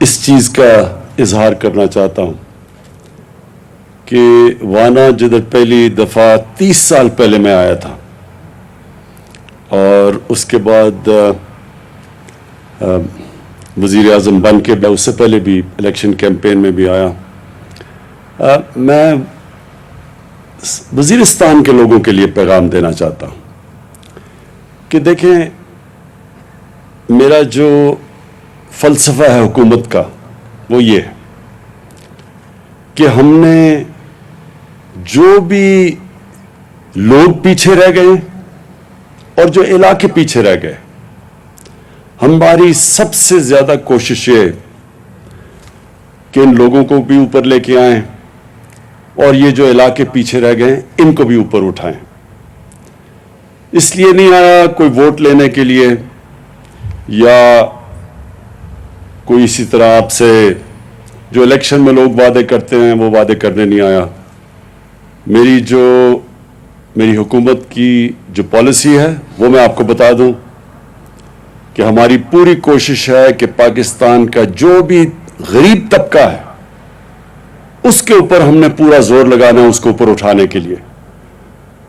اس چیز کا اظہار کرنا چاہتا ہوں کہ وانا جدھر پہلی دفعہ 30 سال پہلے میں آیا تھا اور اس کے بعد وزیر اعظم بن کے اس سے پہلے بھی الیکشن کیمپین میں بھی آیا، میں وزیرستان کے لوگوں کے لیے پیغام دینا چاہتا ہوں کہ دیکھیں، میرا جو فلسفہ ہے حکومت کا وہ یہ ہے کہ ہم نے جو بھی لوگ پیچھے رہ گئے اور جو علاقے پیچھے رہ گئے، ہماری سب سے زیادہ کوشش یہ کہ ان لوگوں کو بھی اوپر لے کے آئیں اور یہ جو علاقے پیچھے رہ گئے ان کو بھی اوپر اٹھائیں۔ اس لیے نہیں آیا کوئی ووٹ لینے کے لیے یا کوئی اسی طرح آپ سے جو الیکشن میں لوگ وعدے کرتے ہیں وہ وعدے کرنے نہیں آیا۔ میری حکومت کی جو پالیسی ہے وہ میں آپ کو بتا دوں کہ ہماری پوری کوشش ہے کہ پاکستان کا جو بھی غریب طبقہ ہے اس کے اوپر ہم نے پورا زور لگانا ہے، اس کو اوپر اٹھانے کے لیے۔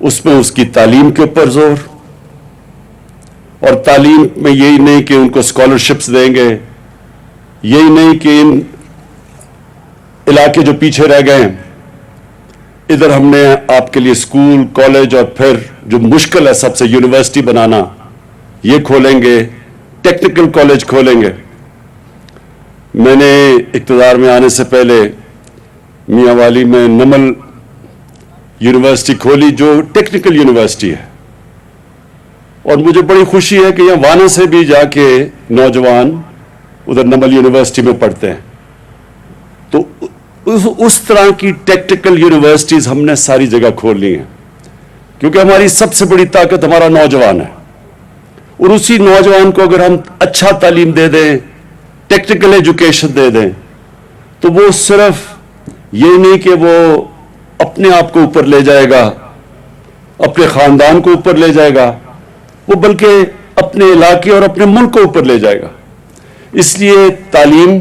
اس میں اس کی تعلیم کے اوپر زور، اور تعلیم میں یہی نہیں کہ ان کو اسکالرشپس دیں گے، یہی نہیں کہ ان علاقے جو پیچھے رہ گئے ہیں ادھر ہم نے آپ کے لیے اسکول، کالج اور پھر جو مشکل ہے سب سے یونیورسٹی بنانا، یہ کھولیں گے، ٹیکنیکل کالج کھولیں گے۔ میں نے اقتدار میں آنے سے پہلے میاں والی میں نمل یونیورسٹی کھولی جو ٹیکنیکل یونیورسٹی ہے، اور مجھے بڑی خوشی ہے کہ یہاں وانا سے بھی جا کے نوجوان ادھر نمل یونیورسٹی میں پڑھتے ہیں۔ تو اس طرح کی ٹیکنیکل یونیورسٹیز ہم نے ساری جگہ کھول لی ہیں، کیونکہ ہماری سب سے بڑی طاقت ہمارا نوجوان ہے، اور اسی نوجوان کو اگر ہم اچھا تعلیم دے دیں، ٹیکنیکل ایجوکیشن دے دیں، تو وہ صرف یہ نہیں کہ وہ اپنے آپ کو اوپر لے جائے گا، اپنے خاندان کو اوپر لے جائے گا، وہ بلکہ اپنے علاقے اور اپنے ملک کو اوپر لے جائے گا۔ اس لیے تعلیم،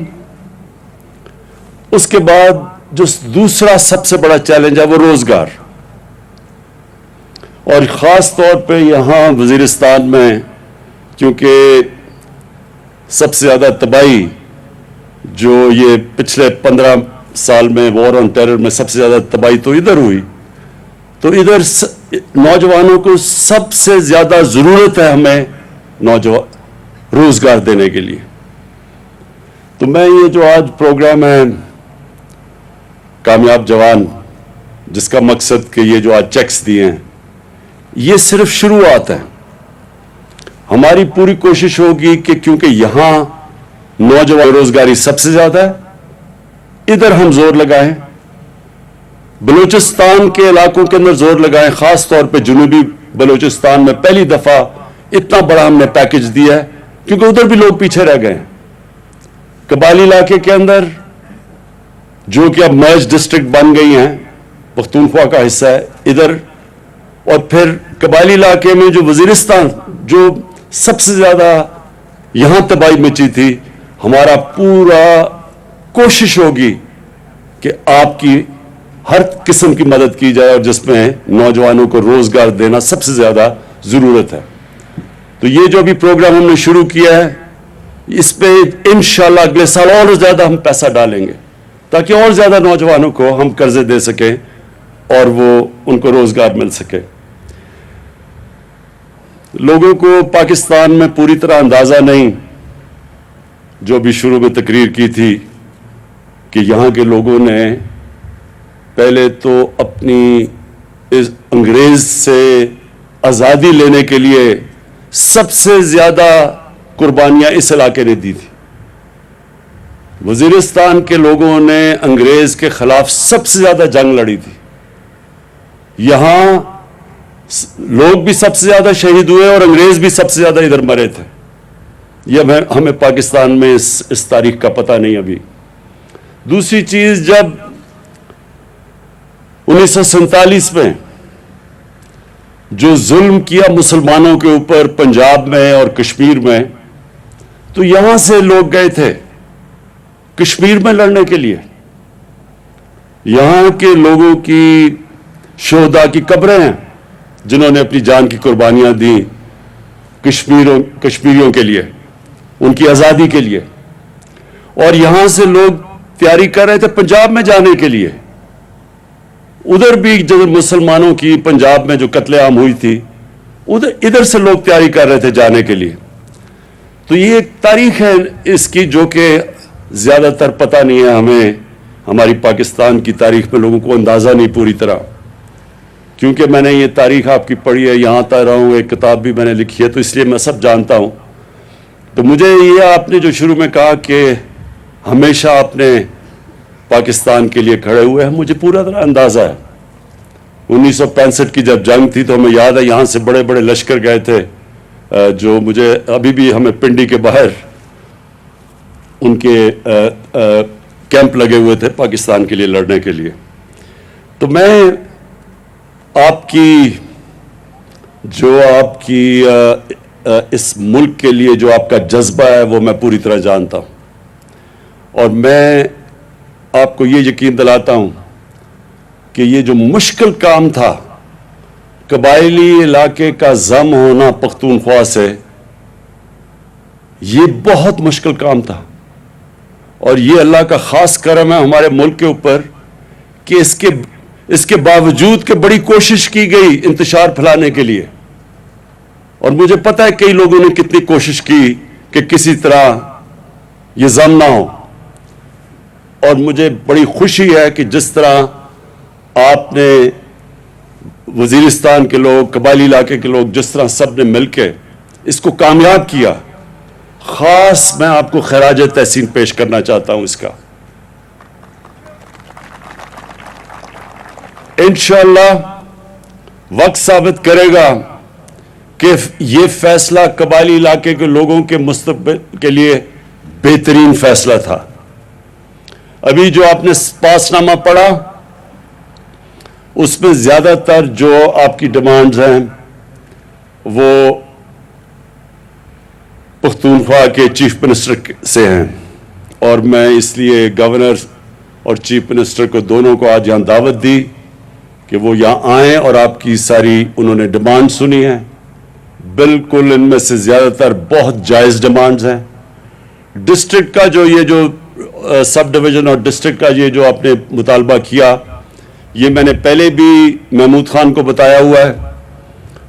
اس کے بعد جو دوسرا سب سے بڑا چیلنج ہے وہ روزگار، اور خاص طور پہ یہاں وزیرستان میں کیونکہ سب سے زیادہ تباہی جو یہ پچھلے 15 سال میں وار آن ٹیرر میں سب سے زیادہ تباہی تو ادھر ہوئی، تو ادھر نوجوانوں کو سب سے زیادہ ضرورت ہے ہمیں روزگار دینے کے لیے۔ تو میں یہ جو آج پروگرام ہے کامیاب جوان، جس کا مقصد کہ یہ جو آج چیکس دیے ہیں، یہ صرف شروعات ہے۔ ہماری پوری کوشش ہوگی کہ کیونکہ یہاں نوجوان روزگاری سب سے زیادہ ہے، ادھر ہم زور لگائیں، بلوچستان کے علاقوں کے اندر زور لگائیں، خاص طور پہ جنوبی بلوچستان میں پہلی دفعہ اتنا بڑا ہم نے پیکج دیا ہے، کیونکہ ادھر بھی لوگ پیچھے رہ گئے ہیں۔ قبائلی علاقے کے اندر جو کہ اب مرج ڈسٹرکٹ بن گئی ہیں، پختونخوا کا حصہ ہے ادھر، اور پھر قبائلی علاقے میں جو وزیرستان جو سب سے زیادہ یہاں تباہی مچی تھی، ہمارا پورا کوشش ہوگی کہ آپ کی ہر قسم کی مدد کی جائے، اور جس میں نوجوانوں کو روزگار دینا سب سے زیادہ ضرورت ہے۔ تو یہ جو بھی پروگرام ہم نے شروع کیا ہے، اس پہ انشاءاللہ اگلے سال اور زیادہ ہم پیسہ ڈالیں گے تاکہ اور زیادہ نوجوانوں کو ہم قرضے دے سکیں اور وہ ان کو روزگار مل سکے۔ لوگوں کو پاکستان میں پوری طرح اندازہ نہیں، جو بھی شروع میں تقریر کی تھی، کہ یہاں کے لوگوں نے پہلے تو اپنی اس انگریز سے آزادی لینے کے لیے سب سے زیادہ قربانیاں اس علاقے نے دی تھی۔ وزیرستان کے لوگوں نے انگریز کے خلاف سب سے زیادہ جنگ لڑی تھی، یہاں لوگ بھی سب سے زیادہ شہید ہوئے اور انگریز بھی سب سے زیادہ ادھر مرے تھے۔ یہ ہمیں پاکستان میں اس تاریخ کا پتہ نہیں ابھی۔ دوسری چیز، جب 1947 میں جو ظلم کیا مسلمانوں کے اوپر پنجاب میں اور کشمیر میں، تو یہاں سے لوگ گئے تھے کشمیر میں لڑنے کے لیے. یہاں کے لوگوں کی شہداء کی قبریں ہیں جنہوں نے اپنی جان کی قربانیاں دیں کشمیریوں کے لیے، ان کی آزادی کے لیے. اور یہاں سے لوگ تیاری کر رہے تھے پنجاب میں جانے کے لیے. ادھر بھی جو مسلمانوں کی پنجاب میں جو قتل عام ہوئی تھی، ادھر سے لوگ تیاری کر رہے تھے جانے کے لیے. تو یہ ایک تاریخ ہے اس کی جو کہ زیادہ تر پتہ نہیں ہے ہمیں. ہماری پاکستان کی تاریخ میں لوگوں کو اندازہ نہیں پوری طرح، کیونکہ میں نے یہ تاریخ آپ کی پڑھی ہے، یہاں تک رہا ہوں، ایک کتاب بھی میں نے لکھی ہے، تو اس لیے میں سب جانتا ہوں. تو مجھے یہ آپ نے جو شروع میں کہا کہ ہمیشہ آپ نے پاکستان کے لیے کھڑے ہوئے ہیں، مجھے پورا طرح اندازہ ہے. 1965 کی جب جنگ تھی تو ہمیں یاد ہے یہاں سے بڑے بڑے لشکر گئے تھے، جو مجھے ابھی بھی ہمیں پنڈی کے باہر ان کے کیمپ لگے ہوئے تھے پاکستان کے لیے لڑنے کے لیے. تو میں آپ کی اس ملک کے لیے جو آپ کا جذبہ ہے وہ میں پوری طرح جانتا ہوں، اور میں آپ کو یہ یقین دلاتا ہوں کہ یہ جو مشکل کام تھا، قبائلی علاقے کا ضم ہونا پختونخوا سے، یہ بہت مشکل کام تھا. اور یہ اللہ کا خاص کرم ہے ہمارے ملک کے اوپر کہ اس کے باوجود کہ بڑی کوشش کی گئی انتشار پھیلانے کے لیے. اور مجھے پتہ ہے کئی لوگوں نے کتنی کوشش کی کہ کسی طرح یہ ضم نہ ہو. اور مجھے بڑی خوشی ہے کہ جس طرح آپ نے وزیرستان کے لوگ، قبائلی علاقے کے لوگ، جس طرح سب نے مل کے اس کو کامیاب کیا، خاص میں آپ کو خراج تحسین پیش کرنا چاہتا ہوں اس کا. انشاءاللہ وقت ثابت کرے گا کہ یہ فیصلہ قبائلی علاقے کے لوگوں کے مستقبل کے لیے بہترین فیصلہ تھا. ابھی جو آپ نے پاس نامہ پڑھا اس میں زیادہ تر جو آپ کی ڈیمانڈز ہیں وہ پختونخوا کے چیف منسٹر سے ہیں، اور میں اس لیے گورنر اور چیف منسٹر کو دونوں کو آج یہاں دعوت دی کہ وہ یہاں آئیں اور آپ کی ساری انہوں نے ڈیمانڈ سنی ہیں. بالکل ان میں سے زیادہ تر بہت جائز ڈیمانڈز ہیں. ڈسٹرکٹ کا جو سب ڈویژن اور ڈسٹرکٹ کا یہ جو آپ نے مطالبہ کیا، یہ میں نے پہلے بھی محمود خان کو بتایا ہوا ہے.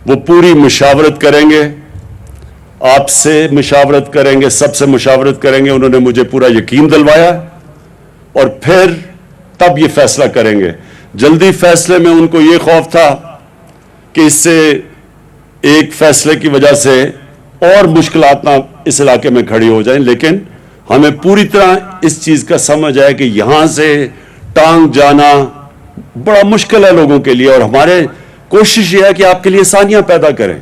وہ پوری مشاورت کریں گے، آپ سے مشاورت کریں گے، سب سے مشاورت کریں گے. انہوں نے مجھے پورا یقین دلوایا، اور پھر تب یہ فیصلہ کریں گے. جلدی فیصلے میں ان کو یہ خوف تھا کہ اس سے ایک فیصلے کی وجہ سے اور مشکلات نہ اس علاقے میں کھڑی ہو جائیں، لیکن ہمیں پوری طرح اس چیز کا سمجھ ہے کہ یہاں سے ٹانگ جانا بڑا مشکل ہے لوگوں کے لیے، اور ہمارے کوشش یہ ہے کہ آپ کے لیے آسانیاں پیدا کریں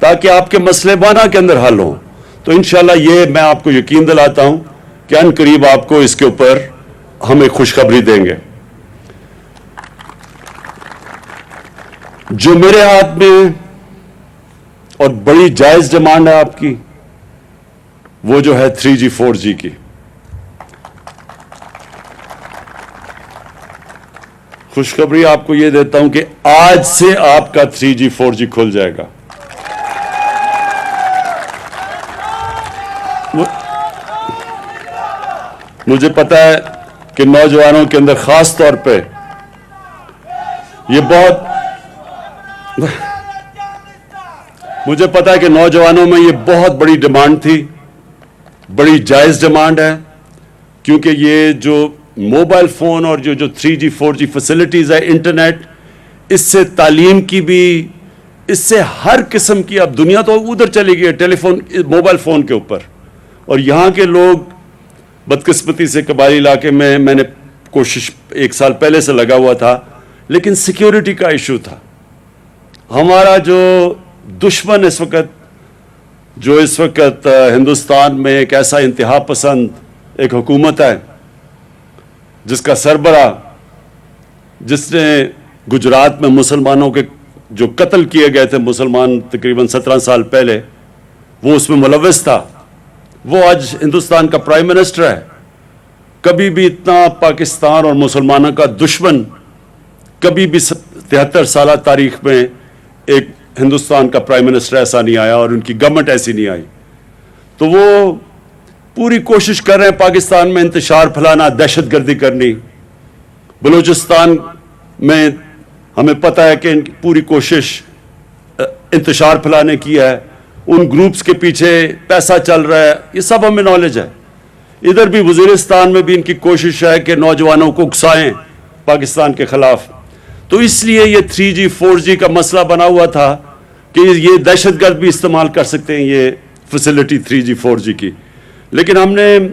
تاکہ آپ کے مسئلے بانا کے اندر حل ہوں. تو انشاءاللہ یہ میں آپ کو یقین دلاتا ہوں کہ ان قریب آپ کو اس کے اوپر ہم ایک خوشخبری دیں گے. جو میرے ہاتھ میں اور بڑی جائز ڈیمانڈ ہے آپ کی، وہ جو ہے 3G 4G کی. خوشخبری آپ کو یہ دیتا ہوں کہ آج سے آپ کا 3G 4G کھل جائے گا. مجھے پتا ہے کہ نوجوانوں کے اندر خاص طور پہ یہ مجھے پتا ہے کہ نوجوانوں میں یہ بہت بڑی ڈیمانڈ تھی، بڑی جائز ڈیمانڈ ہے، کیونکہ یہ جو موبائل فون اور جو 3G 4G فیسلٹیز ہے، انٹرنیٹ، اس سے تعلیم کی بھی، اس سے ہر قسم کی، اب دنیا تو ادھر چلی گئی ہے ٹیلی فون، موبائل فون کے اوپر. اور یہاں کے لوگ بدقسمتی سے قبائلی علاقے میں نے کوشش 1 سال پہلے سے لگا ہوا تھا، لیکن سیکیورٹی کا ایشو تھا. ہمارا جو دشمن اس وقت ہندوستان میں ایک ایسا انتہا پسند ایک حکومت ہے جس کا سربراہ، جس نے گجرات میں مسلمانوں کے جو قتل کیے گئے تھے مسلمان تقریباً 17 سال پہلے، وہ اس میں ملوث تھا. وہ آج ہندوستان کا پرائم منسٹر ہے. کبھی بھی اتنا پاکستان اور مسلمانوں کا دشمن کبھی بھی 73 سالہ تاریخ میں ایک ہندوستان کا پرائم منسٹر ایسا نہیں آیا اور ان کی گورنمنٹ ایسی نہیں آئی. تو وہ پوری کوشش کر رہے ہیں پاکستان میں انتشار پھیلانا, دہشت گردی کرنی. بلوچستان میں ہمیں پتہ ہے کہ ان کی پوری کوشش انتشار پھیلانے کی ہے, ان گروپس کے پیچھے پیسہ چل رہا ہے, یہ سب ہمیں نالج ہے. ادھر بھی وزیرستان میں بھی ان کی کوشش ہے کہ نوجوانوں کو اکسائیں پاکستان کے خلاف. تو اس لیے یہ 3G 4G کا مسئلہ بنا ہوا تھا کہ یہ دہشت گرد بھی استعمال کر سکتے ہیں یہ فیسلٹی 3G 4G کی. لیکن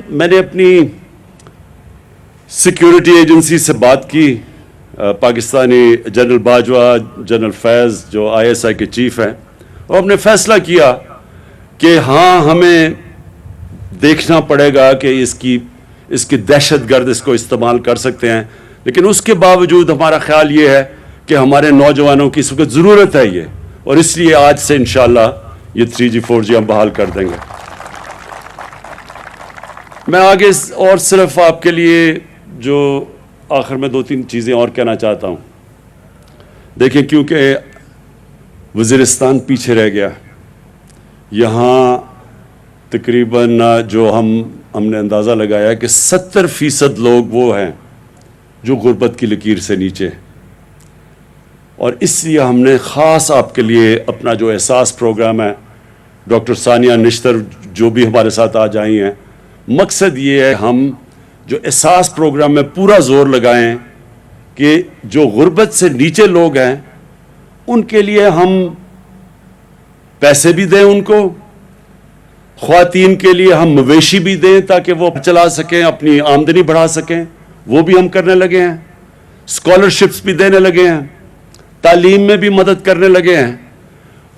میں نے اپنی سیکیورٹی ایجنسی سے بات کی, پاکستانی جنرل باجوہ, جنرل فیض جو ISI کے چیف ہیں, اور ہم نے فیصلہ کیا کہ ہاں ہمیں دیکھنا پڑے گا کہ اس کی دہشت گرد اس کو استعمال کر سکتے ہیں, لیکن اس کے باوجود ہمارا خیال یہ ہے کہ ہمارے نوجوانوں کی اس وقت ضرورت ہے یہ, اور اس لیے آج سے انشاءاللہ یہ 3G 4G ہم بحال کر دیں گے. میں آگے اور صرف آپ کے لیے جو آخر میں 2-3 چیزیں اور کہنا چاہتا ہوں. دیکھیں, کیونکہ وزیرستان پیچھے رہ گیا, یہاں تقریباً جو ہم نے اندازہ لگایا کہ 70% لوگ وہ ہیں جو غربت کی لکیر سے نیچے, اور اس لیے ہم نے خاص آپ کے لیے اپنا جو احساس پروگرام ہے, ڈاکٹر ثانیہ نشتر جو بھی ہمارے ساتھ آج آئی ہیں, مقصد یہ ہے ہم جو احساس پروگرام میں پورا زور لگائیں کہ جو غربت سے نیچے لوگ ہیں ان کے لیے ہم پیسے بھی دیں, ان کو خواتین کے لیے ہم مویشی بھی دیں تاکہ وہ چلا سکیں, اپنی آمدنی بڑھا سکیں, وہ بھی ہم کرنے لگے ہیں. اسکالرشپس بھی دینے لگے ہیں, تعلیم میں بھی مدد کرنے لگے ہیں.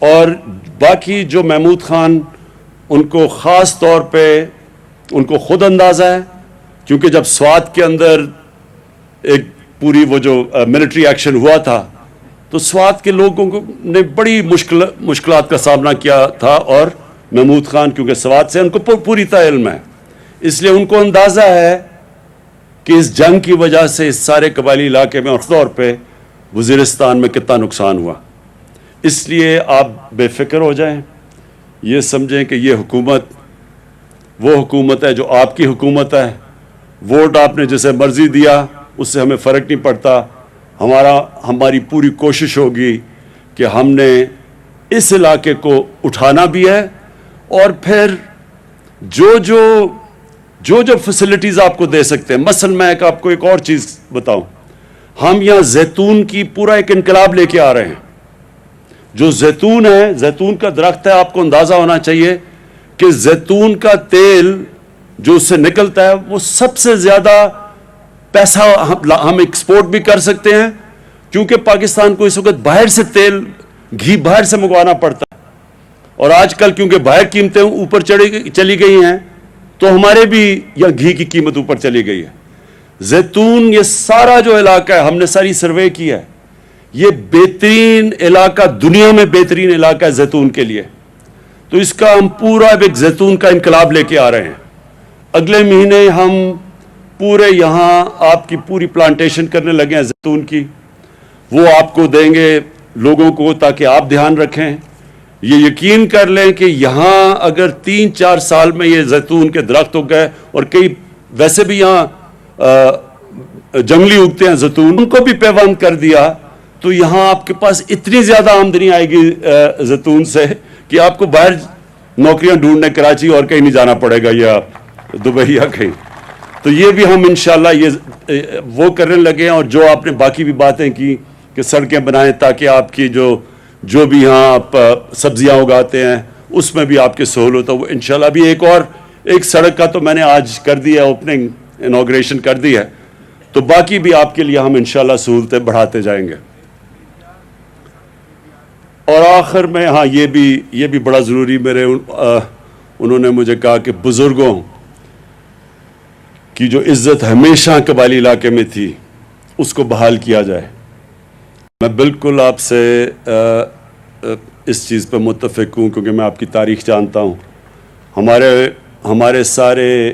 اور باقی جو محمود خان, ان کو خاص طور پہ ان کو خود اندازہ ہے, کیونکہ جب سوات کے اندر ایک پوری وہ جو ملٹری ایکشن ہوا تھا تو سوات کے لوگوں نے بڑی مشکلات کا سامنا کیا تھا, اور محمود خان کیونکہ سوات سے ان کو پوری طرح علم ہے, اس لیے ان کو اندازہ ہے کہ اس جنگ کی وجہ سے اس سارے قبائلی علاقے میں اور طور پہ وزیرستان میں کتنا نقصان ہوا. اس لیے آپ بے فکر ہو جائیں, یہ سمجھیں کہ یہ حکومت وہ حکومت ہے جو آپ کی حکومت ہے. ووٹ آپ نے جسے مرضی دیا اس سے ہمیں فرق نہیں پڑتا. ہماری پوری کوشش ہوگی کہ ہم نے اس علاقے کو اٹھانا بھی ہے, اور پھر جو فیسلٹیز آپ کو دے سکتے ہیں. مثلا میں آپ کو ایک اور چیز بتاؤں, ہم یہاں زیتون کی پورا ایک انقلاب لے کے آ رہے ہیں. جو زیتون ہے, زیتون کا درخت ہے, آپ کو اندازہ ہونا چاہیے کہ زیتون کا تیل جو اس سے نکلتا ہے وہ سب سے زیادہ پیسہ ہم ایکسپورٹ بھی کر سکتے ہیں, کیونکہ پاکستان کو اس وقت باہر سے تیل, گھی باہر سے منگوانا پڑتا ہے, اور آج کل کیونکہ باہر قیمتیں اوپر چلی گئی ہیں تو ہمارے بھی یہاں گھی کی قیمت اوپر چلی گئی ہے. زیتون, یہ سارا جو علاقہ ہے, ہم نے ساری سروے کی ہے, یہ بہترین علاقہ, دنیا میں بہترین علاقہ ہے زیتون کے لیے. تو اس کا ہم پورا ایک زیتون کا انقلاب لے کے آ رہے ہیں. اگلے مہینے ہم پورے یہاں آپ کی پوری پلانٹیشن کرنے لگے ہیں زیتون کی, وہ آپ کو دیں گے لوگوں کو تاکہ آپ دھیان رکھیں. یہ یقین کر لیں کہ یہاں اگر 3-4 سال میں یہ زیتون کے درخت ہو گئے, اور کئی ویسے بھی یہاں جنگلی اگتے ہیں زیتون, ان کو بھی پیوند کر دیا, تو یہاں آپ کے پاس اتنی زیادہ آمدنی آئے گی زیتون سے کہ آپ کو باہر نوکریاں ڈھونڈنے کراچی اور کہیں نہیں جانا پڑے گا, یا دبئی یا کہیں. تو یہ بھی ہم انشاءاللہ یہ وہ کرنے لگے ہیں. اور جو آپ نے باقی بھی باتیں کی کہ سڑکیں بنائیں تاکہ آپ کی جو بھی یہاں آپ سبزیاں اگاتے ہیں اس میں بھی آپ کی سہولت ہو, وہ انشاءاللہ بھی ایک سڑک کا تو میں نے آج کر دی ہے, اوپننگ انوگریشن کر دی ہے, تو باقی بھی آپ کے لیے ہم انشاءاللہ سہولتیں بڑھاتے جائیں گے. اور آخر میں ہاں یہ بھی بڑا ضروری, انہوں نے مجھے کہا کہ بزرگوں کی جو عزت ہمیشہ قبائلی علاقے میں تھی اس کو بحال کیا جائے. میں بالکل آپ سے اس چیز پہ متفق ہوں, کیونکہ میں آپ کی تاریخ جانتا ہوں. ہمارے سارے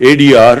ADR,